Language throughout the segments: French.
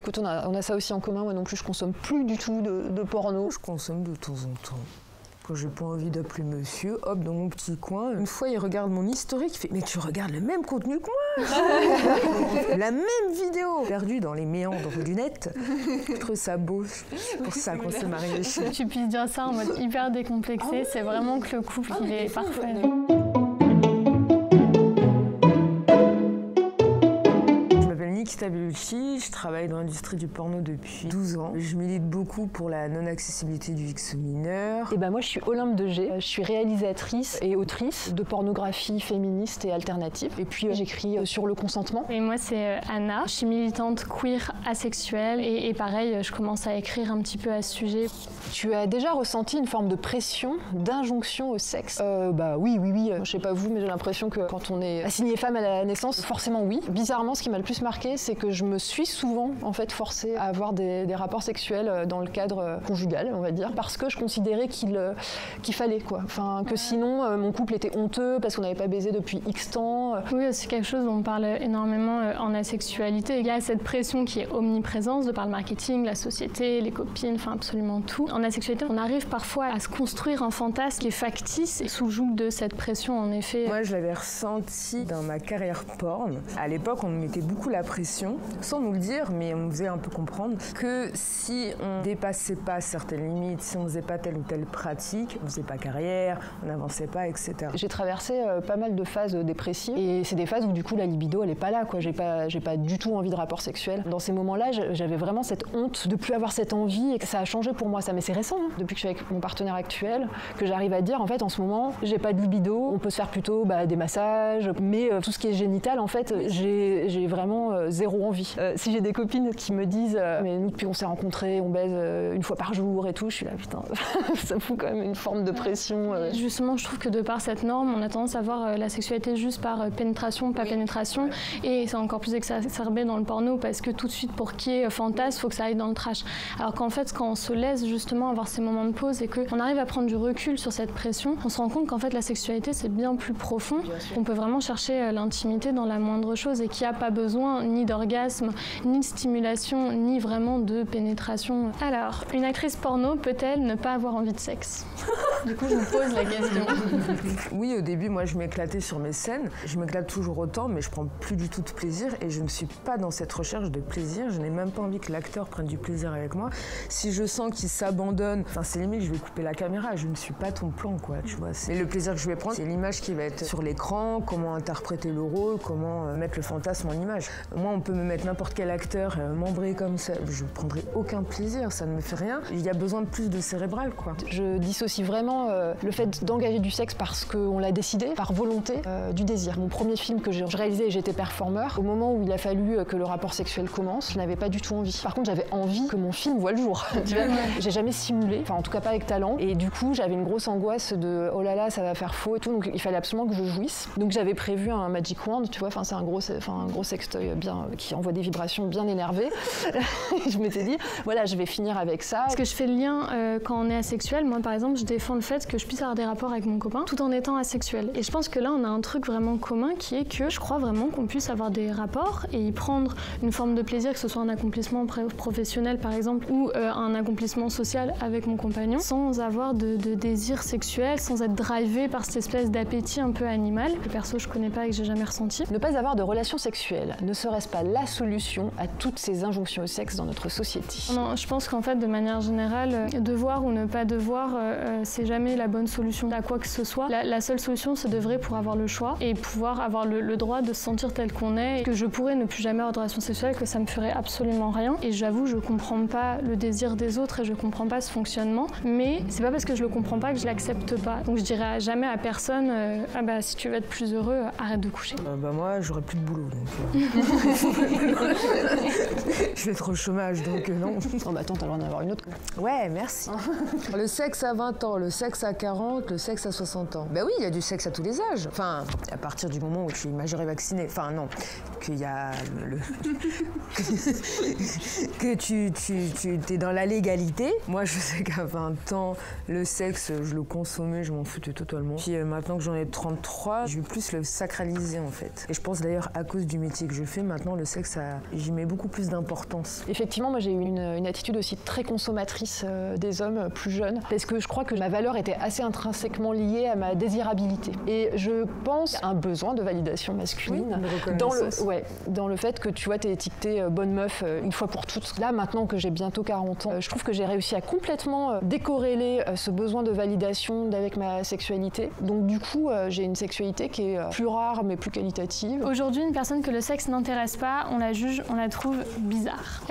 Écoute, on a ça aussi en commun. Moi non plus, je consomme plus du tout de porno. Je consomme de temps en temps. Quand j'ai pas envie d'appeler monsieur, hop, dans mon petit coin. Une fois, il regarde mon historique, il fait « Mais tu regardes le même contenu que moi !» La même vidéo, perdue dans les méandres du net. Je trouve ça beau, c'est pour ça qu'on s'est mariés. Que tu puisses dire ça en mode hyper décomplexé, c'est vraiment que le couple, il est parfait. Nikita Bellucci, je travaille dans l'industrie du porno depuis 12 ans. Je milite beaucoup pour la non-accessibilité du X aux mineurs. Et ben moi je suis Olympe de G, je suis réalisatrice et autrice de pornographie féministe et alternative. Et puis j'écris sur le consentement. Et moi c'est Anna, je suis militante queer asexuelle et pareil, je commence à écrire un petit peu à ce sujet. Tu as déjà ressenti une forme de pression, d'injonction au sexe? Bah oui. Je sais pas vous, mais j'ai l'impression que quand on est assigné femme à la naissance, forcément oui. Bizarrement, ce qui m'a le plus marqué, c'est que je me suis souvent en fait forcée à avoir des rapports sexuels dans le cadre conjugal, on va dire, parce que je considérais qu'il fallait quoi. Enfin, que sinon mon couple était honteux parce qu'on n'avait pas baisé depuis X temps. Oui, c'est quelque chose dont on parle énormément en asexualité. Il y a cette pression qui est omniprésente de par le marketing, la société, les copines, enfin absolument tout. En asexualité, on arrive parfois à se construire un fantasme qui est factice et sous le joug de cette pression, en effet. Moi, je l'avais ressenti dans ma carrière porn. À l'époque, on me mettait beaucoup la pression, sans nous le dire, mais on nous faisait un peu comprendre que si on dépassait pas certaines limites, si on faisait pas telle ou telle pratique, on faisait pas carrière, on n'avançait pas, etc. J'ai traversé pas mal de phases dépressives et c'est des phases où du coup la libido elle est pas là quoi. J'ai pas du tout envie de rapport sexuel. Dans ces moments-là, j'avais vraiment cette honte de plus avoir cette envie et que ça a changé pour moi. Ça, mais c'est récent, hein, depuis que je suis avec mon partenaire actuel, que j'arrive à dire en fait en ce moment j'ai pas de libido. On peut se faire plutôt des massages, mais tout ce qui est génital en fait j'ai vraiment zéro envie. Si j'ai des copines qui me disent mais nous depuis on s'est rencontrés, on baise une fois par jour et tout, je suis là putain, ça me fout quand même une forme de pression. Justement, je trouve que de par cette norme, on a tendance à voir la sexualité juste par pénétration, pas pénétration, et c'est encore plus exacerbé dans le porno parce que tout de suite pour qu'il y ait fantasme, il faut que ça aille dans le trash. Alors qu'en fait, quand on se laisse justement avoir ces moments de pause et qu'on arrive à prendre du recul sur cette pression, on se rend compte qu'en fait la sexualité c'est bien plus profond. On peut vraiment chercher l'intimité dans la moindre chose et qu'il n'y a pas besoin ni d'orgasme, ni de stimulation, ni vraiment de pénétration. Alors, une actrice porno peut-elle ne pas avoir envie de sexe? Du coup, je me pose la question. Oui, au début, moi, je m'éclatais sur mes scènes. Je m'éclate toujours autant, mais je prends plus du tout de plaisir et je ne suis pas dans cette recherche de plaisir. Je n'ai même pas envie que l'acteur prenne du plaisir avec moi. Si je sens qu'il s'abandonne, enfin, c'est limite, je vais couper la caméra. Je ne suis pas ton plan, quoi, tu vois. Mais le plaisir que je vais prendre, c'est l'image qui va être sur l'écran, comment interpréter le rôle, comment mettre le fantasme en image. Moi, on peut me mettre n'importe quel acteur, m'embrer comme ça, je ne prendrai aucun plaisir, ça ne me fait rien. Il y a besoin de plus de cérébral, quoi. Je dissocie vraiment le fait d'engager du sexe parce qu'on l'a décidé, par volonté, du désir. Mon premier film que j'ai réalisé, j'étais performeur. Au moment où il a fallu que le rapport sexuel commence, je n'avais pas du tout envie. Par contre, j'avais envie que mon film voie le jour. J'ai jamais simulé, enfin en tout cas pas avec talent. Et du coup, j'avais une grosse angoisse de oh là là, ça va faire faux et tout. Donc il fallait absolument que je jouisse. Donc j'avais prévu un Magic Wand, tu vois, enfin c'est un gros sextoy bien qui envoie des vibrations bien énervées. Je m'étais dit voilà, je vais finir avec ça. Parce que je fais le lien quand on est asexuel. Moi par exemple, je défends le fait que je puisse avoir des rapports avec mon copain tout en étant asexuel. Et je pense que là, on a un truc vraiment commun qui est que je crois vraiment qu'on puisse avoir des rapports et y prendre une forme de plaisir, que ce soit un accomplissement professionnel par exemple ou un accomplissement social avec mon compagnon, sans avoir de désir sexuel, sans être drivé par cette espèce d'appétit un peu animal que perso je connais pas et que j'ai jamais ressenti. Ne pas avoir de relations sexuelles, ne serait-ce pas la solution à toutes ces injonctions au sexe dans notre société? Non, je pense qu'en fait, de manière générale, devoir ou ne pas devoir, c'est jamais la bonne solution à quoi que ce soit. La seule solution, c'est d'œuvrer pour avoir le choix et pouvoir avoir le droit de se sentir tel qu'on est, et que je pourrais ne plus jamais avoir de relation sexuelle, que ça me ferait absolument rien. Et j'avoue, je comprends pas le désir des autres et je comprends pas ce fonctionnement, mais c'est pas parce que je le comprends pas que je l'accepte pas. Donc je dirais jamais à personne, ah bah si tu veux être plus heureux, arrête de coucher. Bah moi, j'aurais plus de boulot, donc... Je vais être au chômage, donc non. Oh bah attends, t'as le droit d'en avoir une autre. Ouais, merci. Le sexe à 20 ans, le sexe à 40, le sexe à 60 ans. Ben oui, il y a du sexe à tous les âges. Enfin, à partir du moment où tu es majeur et vacciné. Enfin, non, qu'il y a que tu es dans la légalité. Moi, je sais qu'à 20 ans, le sexe, je le consommais, je m'en foutais totalement. Puis maintenant que j'en ai 33, je vais plus le sacraliser, en fait. Et je pense d'ailleurs, à cause du métier que je fais, maintenant, le sexe, j'y mets beaucoup plus d'importance. Effectivement, moi, j'ai eu une attitude aussi très consommatrice des hommes plus jeunes, parce que je crois que ma valeur était assez intrinsèquement liée à ma désirabilité. Et je pense à un besoin de validation masculine dans le fait que tu vois, t'es étiquetée bonne meuf une fois pour toutes. Là, maintenant que j'ai bientôt 40 ans, je trouve que j'ai réussi à complètement décorréler ce besoin de validation avec ma sexualité. Donc du coup, j'ai une sexualité qui est plus rare mais plus qualitative. Aujourd'hui, une personne que le sexe n'intéresse pas, on la juge, on la trouve bizarre.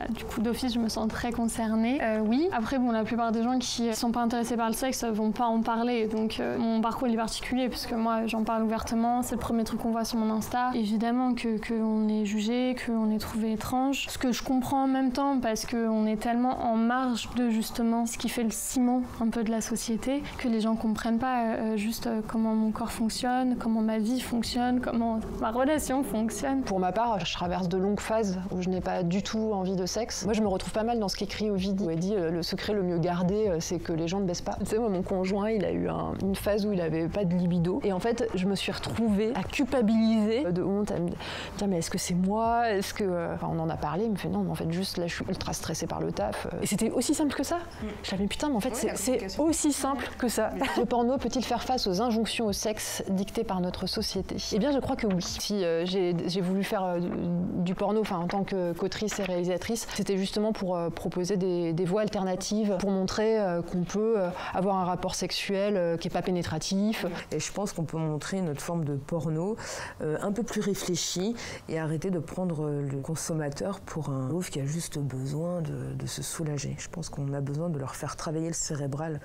Du coup, d'office, je me sens très concernée. Oui. Après, la plupart des gens qui ne sont pas intéressés par le sexe vont pas en parler. Donc, mon parcours il est particulier puisque moi, j'en parle ouvertement. C'est le premier truc qu'on voit sur mon Insta. Évidemment qu'on est jugé, qu'on est trouvé étrange. Ce que je comprends en même temps parce qu'on est tellement en marge de justement ce qui fait le ciment un peu de la société que les gens comprennent pas juste comment mon corps fonctionne, comment ma vie fonctionne, comment ma relation fonctionne. Pour ma part, je traverse de longues phases où je n'ai pas du tout envie de sexe. Moi, je me retrouve pas mal dans ce qu'écrit Ovid, où elle dit le secret le mieux gardé, c'est que les gens ne baissent pas. Tu sais, moi, mon conjoint, il a eu une phase où il avait pas de libido. Et en fait, je me suis retrouvée à culpabiliser de honte, à me dire mais est-ce que c'est moi? Est-ce que... on en a parlé, il me fait non, mais en fait, juste là, je suis ultra stressée par le taf. Et c'était aussi simple que ça. Je savais putain, mais en fait, c'est aussi simple que ça. Le porno peut-il faire face aux injonctions au sexe dictées par notre société? Eh bien, je crois que oui. Si j'ai voulu faire du porno, en tant qu'autrice et réalisatrice, c'était justement pour proposer des voies alternatives, pour montrer qu'on peut avoir un rapport sexuel qui n'est pas pénétratif. Et je pense qu'on peut montrer notre forme de porno un peu plus réfléchie et arrêter de prendre le consommateur pour un ouf qui a juste besoin de se soulager. Je pense qu'on a besoin de leur faire travailler le cérébral.